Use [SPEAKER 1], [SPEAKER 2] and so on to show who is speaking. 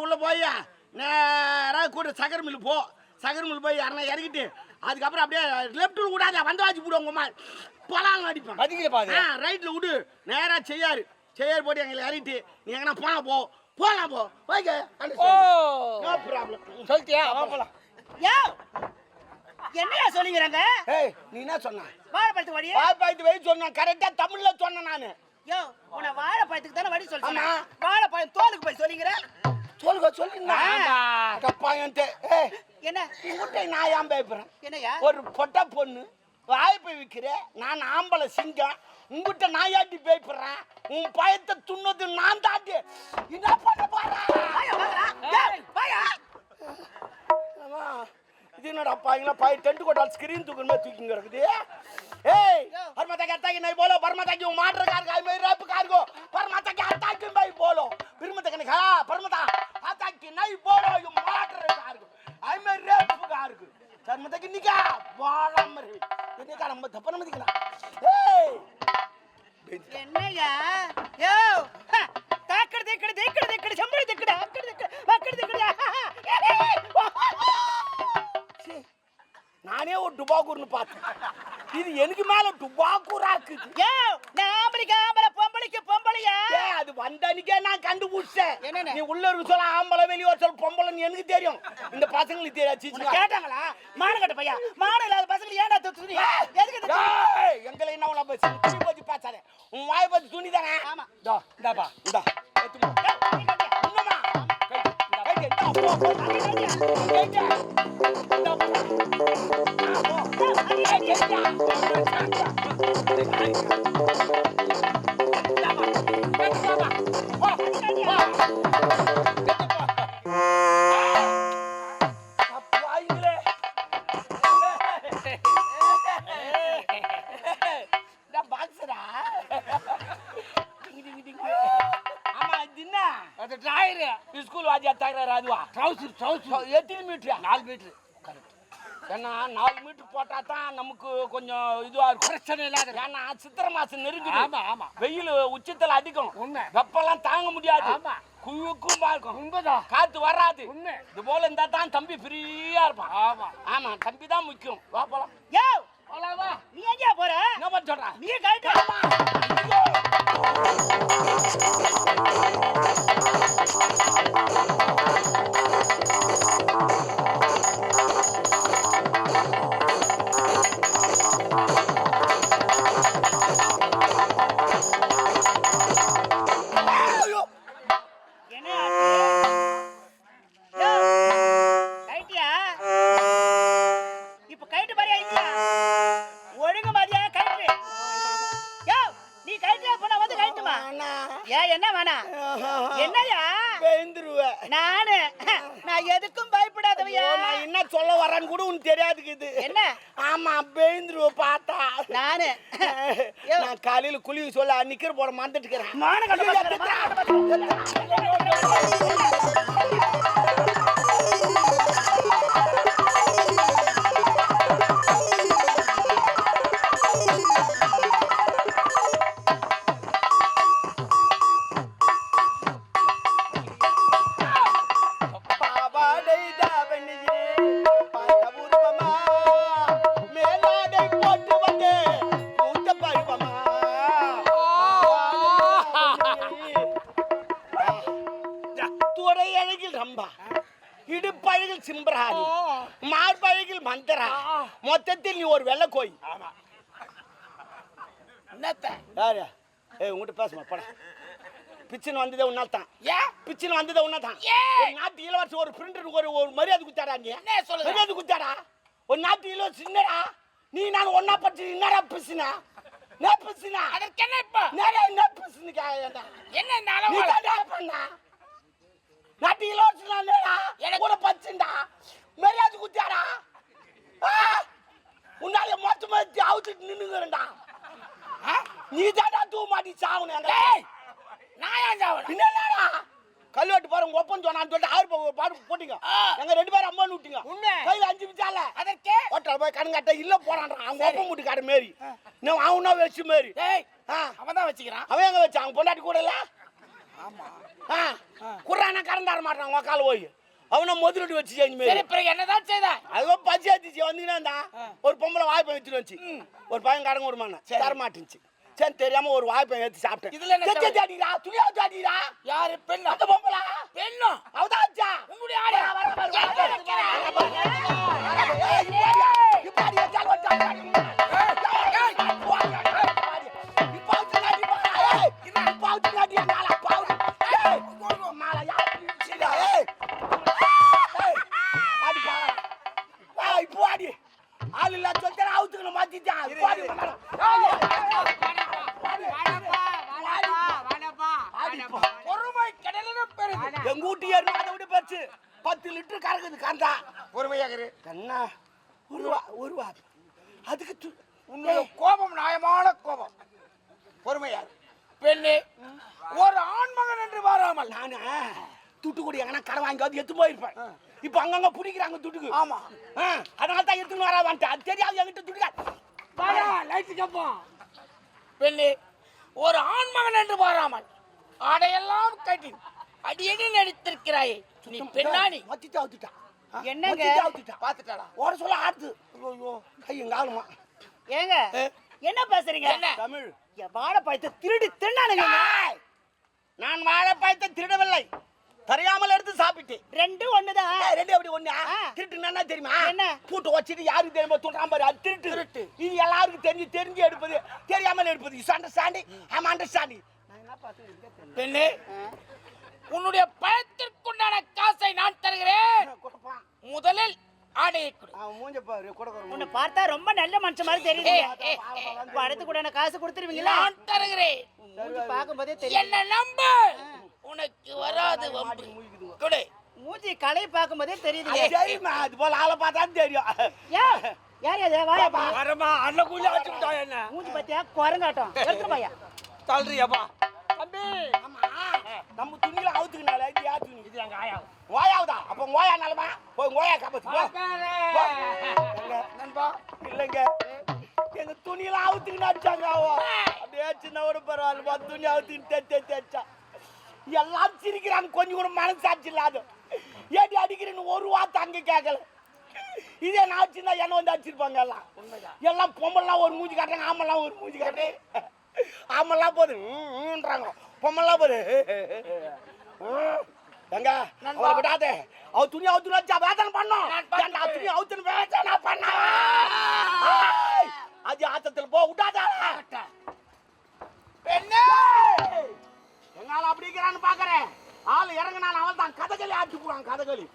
[SPEAKER 1] உள்ள போய் நேராக கூட சக்கரை மில்லு போ. சக்கரை மில்லு போய் யாரா இறக்கிட்டு அதுக்கப்புறம் அப்படியே லெஃப்ட் விடாத வந்து வாச்சு போடுவாங்கம்மா பொலாம் அடிப்பேன். ரைட்டில் விடு நேராக செய்யாரு போட்டு எங்களை இறக்கிட்டு நீ எங்கன்னா போலாம் போ ஓகே. No problem.
[SPEAKER 2] சொல்லிட்டியா? போலாம்.
[SPEAKER 3] யோ என்னையா சொல்லிக்கிறாங்க?
[SPEAKER 1] நீ என்ன சொன்ன?
[SPEAKER 3] வாழைப்பழத்துக்கு வழி.
[SPEAKER 1] வாழைப்பழத்து வழி சொன்னேன். கரெக்டா தமிழ்ல சொன்னேன் நானு.
[SPEAKER 3] யோ உன்னை வாழைப்பழத்துக்கு தானே வழி சொல்றேன். வாழைப்பழம் தோலுக்கு போய் சொல்லிக்கிறேன்.
[SPEAKER 1] சொல்லுங்க.
[SPEAKER 3] என்ன
[SPEAKER 1] உங்ககிட்ட நான் ஏன் பயப்படுறேன்?
[SPEAKER 3] என்னையா
[SPEAKER 1] ஒரு பொட்ட பொண்ணு வாய்ப்பை விற்கிறேன். நான் ஆம்பளை சிங்கம். உங்ககிட்ட நான் ஏட்டி பயப்படுறேன்? உன் பயத்தை துண்ணது நான் தாண்டி என்ன பண்ண போறேன்? இது என்னடா பாய்ங்களா பாய் டென்ட் கோட்டால் ஸ்கிரீன் தூக்குற மாதிரி தூக்கிங்க இருக்குது. ஏய் परमाता के अटैक नहीं बोलो. परमाता की मार्डर कार का मैं रैप कार को परमाता के अटैक नहीं बोलो. परमाता के खा परमाता अटैक की नहीं बोलो. यू मार्डर कार को आई मैं रैप कार को परमाता की निका बाला मरे ये का நம்ம தப்பன மதிக்கல. ஏய்
[SPEAKER 3] என்னையா யோ தாக்கட தேக்கட சம்பள தேக்கட அக்கட தேக்கட
[SPEAKER 1] நானே ஒரு டுபாக்கூர்னு பார்த்தேன். இது எனக்கு மேல டுபாக்கூராக்கு.
[SPEAKER 3] ஆம்பளை பொம்பளையா
[SPEAKER 1] அது வந்தனிக்கே நான் கண்டுபிடிச்சேன். நீ உள்ள ஒரு சொல்ல ஆம்பளை வெளிய ஒரு சொல்ல பொம்பளைன்னு எனக்கு தெரியும். இந்த பசங்களுக்கு தெரியாது.
[SPEAKER 3] கேட்டாங்களா? மானகட்ட பையா மானம் இல்லாத பசங்க ஏன்டா துணி எதுக்கு?
[SPEAKER 1] எங்களை என்ன உள்ள பஸ் துணி பத்தி பேசாதே. உன் வாய் பத்தி துணி தானே.
[SPEAKER 3] ஆமா
[SPEAKER 1] இந்தாப்பா இந்தா எத்துமா இன்னமா கை ஸ்கூல் வாஜியா தகராறு அதுவா ட்ரவுசர் எத்தனை மீட்டர்? 4 மீட்டர். ஏன்னா 4 மீட்டர் போட்டா தான் நமக்கு கொஞ்சம் இதுவா இருக்கும். பிரச்சனை இல்லாத. ஏன்னா சித்திரை மாசம் நெருங்குது. ஆமா வெயில் உச்சத்துல அதிகம். வெப்பெல்லாம் தாங்க முடியாது. குயுக்கும் இருக்கும். உண்மைதான். காத்து வராது. உண்மை. இது போல இருந்தா தான் தம்பி ஃப்ரீயா இருப்பான். ஆமா தம்பி தான் முக்கியம். வா போலாம்.
[SPEAKER 3] யோ
[SPEAKER 1] போலாம் வா.
[SPEAKER 3] நீ எங்க போற?
[SPEAKER 1] என்ன பண்ண சொல்ற?
[SPEAKER 3] நீ கைட்டு நான் எதுக்கும் பயப்படாதவையா.
[SPEAKER 1] நான் என்ன சொல்ல வரேன்னு கூட உனக்கு தெரியாதுக்குது.
[SPEAKER 3] என்ன?
[SPEAKER 1] ஆமா பேந்துருவ பார்த்தா
[SPEAKER 3] நானு
[SPEAKER 1] நான் காலையில குளிக்க சொல்ல நிக்கிற போட மறந்துட்டுக்கிறேன். இடுப்பழகில் சிம்பராணி மார்பழகில் மந்தரா மொத்தத்தில் நீ ஒரு வெள்ளை கோய். யாரு உங்ககிட்ட பேசுமா பட பிச்சின் வந்ததே உன்னால்தான். பிச்சின் வந்ததே உன்னதான். நாட்டு இளவரசி ஒரு பிரிண்டர் ஒரு மரியாதை குத்தாடா. நீ மரியாதை குத்தாடா. ஒரு நாட்டு இளவரசி என்னடா நீ நான் ஒன்னா பற்றி என்னடா பிசினா பிசினா அதற்கு என்ன இப்ப என்ன பிசினு என்ன பண்ணா நாட்டு இளவரசி கூட பச்சுண்டா மரியாதை குத்தியாடா. உன்னால மொத்தமா அவுத்துட்டு நின்னுங்கடா. நீ தாடா தூ மாட்டி சாவுனே. நான் ஏன் சாவணும்? என்னடா கல்வெட்டு பாருங்க ஒப்பன் சொன்னான்னு சொல்லிட்டு 6 பாடு போட்டீங்க. எங்க 2 பேரும் அம்மான்னு விட்டீங்க. கையில் 5 மிச்சால அதற்கே ஹோட்டல் போய் கணக்காட்ட இல்ல போறான்றான். அவங்க ஒப்பன் முட்டு காடு மாரி நான் அவனா வச்சு மாரி. அவன் தான் வச்சுக்கிறான். அவன் எங்க வச்சான்? அவங்க பொண்டாட்டி கூட இல்ல. ஆமா குர்ரானா கறந்து தர மாட்டான் உக்கால போய் அவனை முதலீடு வச்சு செஞ்சு
[SPEAKER 3] சரி பிறகு என்னதான் செய்த
[SPEAKER 1] அதுவோ பசி ஆத்திச்சு வந்தீங்கன்னா ஒரு பொம்பளை வாய்ப்பை வச்சுட்டு வச்சு ஒரு பையன் கடங்க ஒரு மண்ண தர மாட்டுச்சு சரி தெரியாம ஒரு வாய்ப்பை எடுத்து சாப்பிட்டேன்
[SPEAKER 3] இதுல என்ன
[SPEAKER 1] செஞ்சு தாடிடா துணியா தாடிடா
[SPEAKER 3] யாரு பெண்ணா
[SPEAKER 1] அந்த பொம்பளை
[SPEAKER 3] பெண்ணும்
[SPEAKER 1] அவதாச்சா
[SPEAKER 3] உங்களுடைய ஆளு பொறுமை கடலின பெருது
[SPEAKER 1] எங்க வீட்டு ஏறி அதை விட போச்சு 10 லிட்டர் கறக்குது கந்தா
[SPEAKER 3] பொறுமையாகரு
[SPEAKER 1] என்ன ஒரு வா அதுக்கு
[SPEAKER 3] உன்னுடைய கோபம் நியாயமான கோபம் பொறுமையாரு பெண்ணே ஒரு ஆண்மகன் என்று வராமல்
[SPEAKER 1] நானு தூத்துக்குடி எங்கன்னா கடை வாங்கி எடுத்து போயிருப்பேன் இப்ப அங்கங்க பிடிக்கிறாங்க துட்டுக்கு
[SPEAKER 3] ஆமா
[SPEAKER 1] அதனால தான் எடுத்துன்னு வரா வந்துட்டேன் அது தெரியாது என்கிட்ட துட்டுக்கா
[SPEAKER 3] லைட் கேப்போம் பெண்ணே ஒரு ஆண்மகன் என்று வராமல் ஆடையெல்லாம் கட்டி அடியடி நடித்திருக்கிறாயே நீ பெண்ணாணி
[SPEAKER 1] மத்திட்டு அவுத்துட்டா
[SPEAKER 3] என்னங்க
[SPEAKER 1] பாத்துட்டாடா ஓட சொல்ல ஆடுது ஐயோ கையும் காலுமா
[SPEAKER 3] ஏங்க என்ன பேசுறீங்க
[SPEAKER 1] தமிழ்
[SPEAKER 3] வாழைப்பழத்தை திருடி தின்னானுங்க
[SPEAKER 1] நான் வாழைப்பழத்தை திருடவில்லை தெரியாமல் எடுத்து சாப்பிட்டேன்
[SPEAKER 3] ரெண்டு ஒண்ணுதான்
[SPEAKER 1] ரெண்டு எப்படி ஒண்ணு திருட்டு என்ன தெரியுமா
[SPEAKER 3] என்ன
[SPEAKER 1] பூட்டு வச்சுட்டு யாருக்கு தெரியுமா தூண்டாம பாரு அது திருட்டு இது எல்லாருக்கும் தெரிஞ்சு எடுப்பது தெரியாமல் எடுப்பது இஸ் அண்டர்ஸ்டாண்டிங் ஐ அண்டர்ஸ்டாண்டிங்
[SPEAKER 3] பெண்ணே உன்னுடைய பழத்திற்குண்டான காசை நான் தருகிறேன் முதலில் ஆடையை கொடு
[SPEAKER 1] அவன் மூஞ்ச பாரு
[SPEAKER 3] உன்னை பார்த்தா ரொம்ப நல்ல மனுஷன் மாதிரி தெரியுது பழத்துக்கு கூடான காசு கொடுத்துருவீங்களா நான் தருகிறேன் பார்க்கும்போதே தெரியும் என்ன நம்பு உனக்கு வராது வம்பு கொடு மூஞ்சி கலை பார்க்கும்போதே தெரியுது
[SPEAKER 1] தெரியுமா அது போல ஆளை பார்த்தா தெரியும்
[SPEAKER 3] யார் அது வாயாப்பா
[SPEAKER 1] வரமா அண்ணன் கூலி வச்சுட்டா என்ன
[SPEAKER 3] மூஞ்சி பார்த்தியா குரங்காட்டம் எடுத்து வாயா
[SPEAKER 1] தள்ளுறியாப்பா தம்பி ஆமா நம்ம துணியில அவுத்துக்கனால இது யா துணி இது எங்க ஆயா ஓயாவுதா அப்ப ஓயா நலமா போய் ஓயா காப்பாத்து போ நண்பா இல்லங்க எங்க துணியில அவுத்துக்கனாச்சாங்க அப்படியே சின்னவோட பரவாயில்ல துணி அவுத்துக்கிட்டு தேச்சா எல்லாம் சிரிக்கிறாங்க கொஞ்சம் கூட மனசாட்சி இல்லாத ஏடி அடிக்கிறேன்னு ஒரு வார்த்தை அங்க கேட்கல இதே நான் சின்ன என்ன வந்து அடிச்சிருப்பாங்க எல்லாம் பொம்பெல்லாம் ஒரு மூஞ்சி காட்டுறாங்க ஆமெல்லாம் ஒரு மூஞ்சி காட்டு ஆமெல்லாம் போதுன்றாங்க பொம்மெல்லாம் போது எங்க அவளை விடாதே அவ துணி அவுத்துன்னு வச்சா வேதனை பண்ணோம் துணி அவுத்துன்னு வேதனை பண்ண அது ஆத்தத்தில் போ விட்டாதா பெண்ணே எங்கால அப்படிங்கிறான்னு பாக்குறேன் ஆள் இறங்கினான் அவன் தான் கதகளி ஆட்டி போவான் கதகளி